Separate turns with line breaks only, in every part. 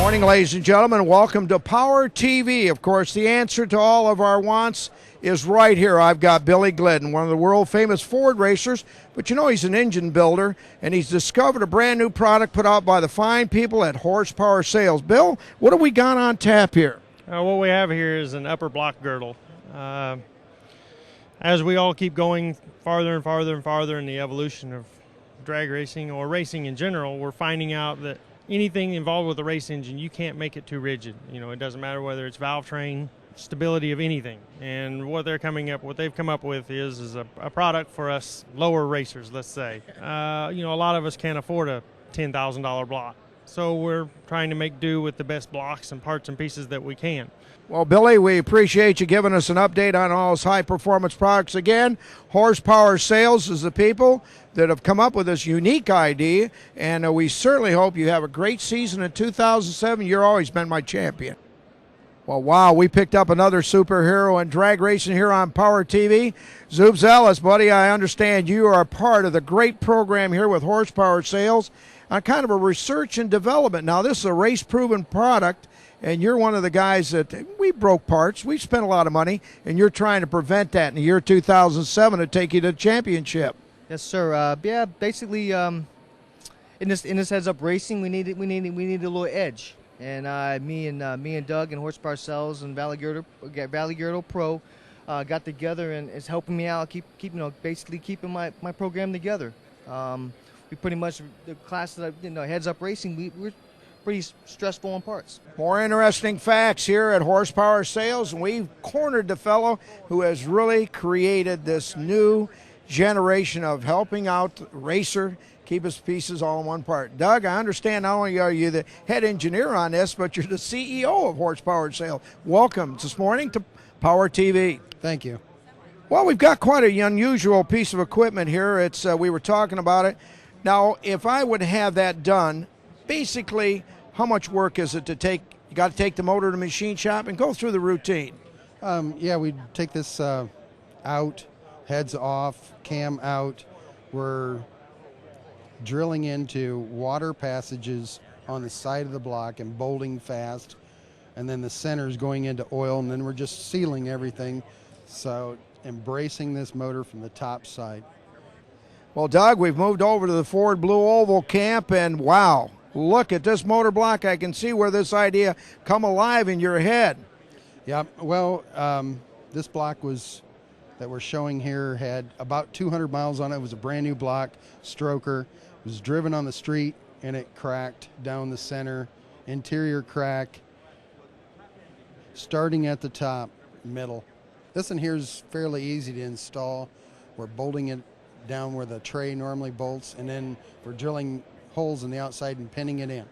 Morning, ladies and gentlemen. Welcome to Power TV. Of course, the answer to all of our wants is right here. I've got Billy Glidden, one of the world-famous Ford racers, but you know he's an engine builder, and he's discovered a brand-new product put out by the fine people at Horsepower Sales. Bill, what have we got on tap here?
What we have here is an upper block girdle. As we all keep going farther and farther and farther in the evolution of drag racing or racing in general, we're finding out that anything involved with a race engine, you can't make it too rigid. You know, it doesn't matter whether it's valve train, stability of anything. And what they've come up with is a product for us lower racers, let's say. You know, a lot of us can't afford a $10,000 block. So we're trying to make do with the best blocks and parts and pieces that we can.
Well, Billy, we appreciate you giving us an update on all those high-performance products. Again, Horsepower Sales is the people that have come up with this unique idea, and we certainly hope you have a great season in 2007. You've always been my champion. Well, wow, we picked up another superhero in drag racing here on Power TV. Zoobs Ellis, buddy, I understand you are a part of the great program here with Horsepower Sales on kind of a research and development. Now, this is a race-proven product, and you're one of the guys that we broke parts, we spent a lot of money, and you're trying to prevent that in the year 2007 to take you to the championship.
Yes, sir. Yeah, basically, in this heads-up racing, we needed a little edge, and me and Doug and Horsepower Sales and Valley Girdle Pro got together, and it's helping me out, basically keeping my program together. We pretty much the class that heads-up racing, we're pretty stressful on parts.
More interesting facts here at Horsepower Sales, and we've cornered the fellow who has really created this new generation of helping out the racer keep his pieces all in one part. Doug, I understand not only are you the head engineer on this, but you're the CEO of Horsepower Sales. Welcome this morning to Power TV.
Thank you.
Well, we've got quite an unusual piece of equipment here. It's we were talking about it. Now, if I would have that done, basically, how much work is it to take? You got to take the motor to the machine shop and go through the routine.
Yeah, we take this out, heads off, cam out. We're drilling into water passages on the side of the block and bolting fast. And then the center is going into oil, and then we're just sealing everything. So embracing this motor from the top side.
Well, Doug, we've moved over to the Ford Blue Oval camp, and wow, look at this motor block. I can see where this idea come alive in your head.
Yeah, well, this block that we're showing here had about 200 miles on it. It was a brand new block, stroker. It was driven on the street, and it cracked down the center, interior crack, starting at the top, middle. This one here is fairly easy to install. We're bolting it down where the tray normally bolts, and then we're drilling holes in the outside and pinning it in.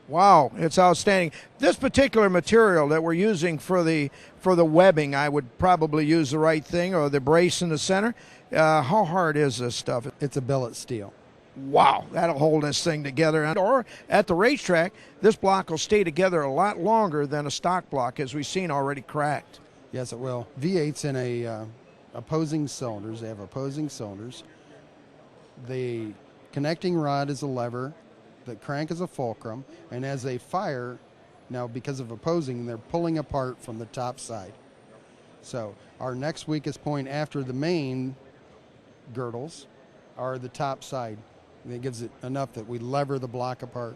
Wow, it's outstanding. This particular material that we're using for the webbing, I would probably use the right thing, or the brace in the center. How hard is this stuff?
It's a billet steel.
Wow, that'll hold this thing together. Or at the racetrack, this block will stay together a lot longer than a stock block, as we've seen already cracked.
Yes, it will. V8's in a opposing cylinders. They have opposing cylinders. The connecting rod is a lever. The crank is a fulcrum. And as they fire, now because of opposing, they're pulling apart from the top side. So our next weakest point after the main girdles are the top side. And it gives it enough that we lever the block apart.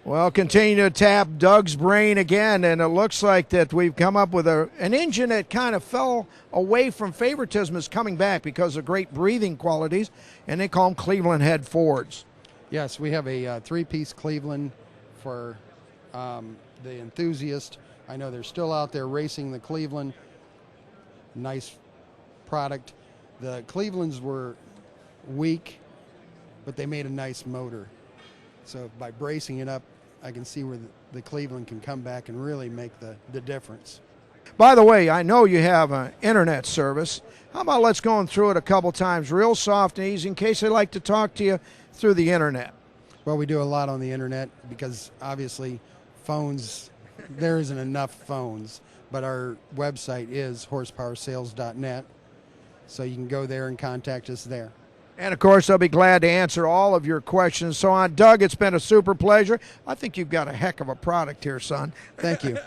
Well, continue to tap Doug's brain again, and it looks like that we've come up with an engine that kind of fell away from favoritism is coming back because of great breathing qualities, and they call them Cleveland head Fords.
Yes, we have a three-piece Cleveland for the enthusiast. I know they're still out there racing the Cleveland. Nice product. The Clevelands were weak, but they made a nice motor. So by bracing it up, I can see where the Cleveland can come back and really make the difference.
By the way, I know you have an internet service. How about let's go through it a couple times, real soft and easy, in case they like to talk to you through the internet?
Well, we do a lot on the internet because obviously phones, there isn't enough phones, but our website is horsepowersales.net, so you can go there and contact us there.
And of course, they'll be glad to answer all of your questions. So on, Doug, it's been a super pleasure. I think you've got a heck of a product here, son.
Thank you.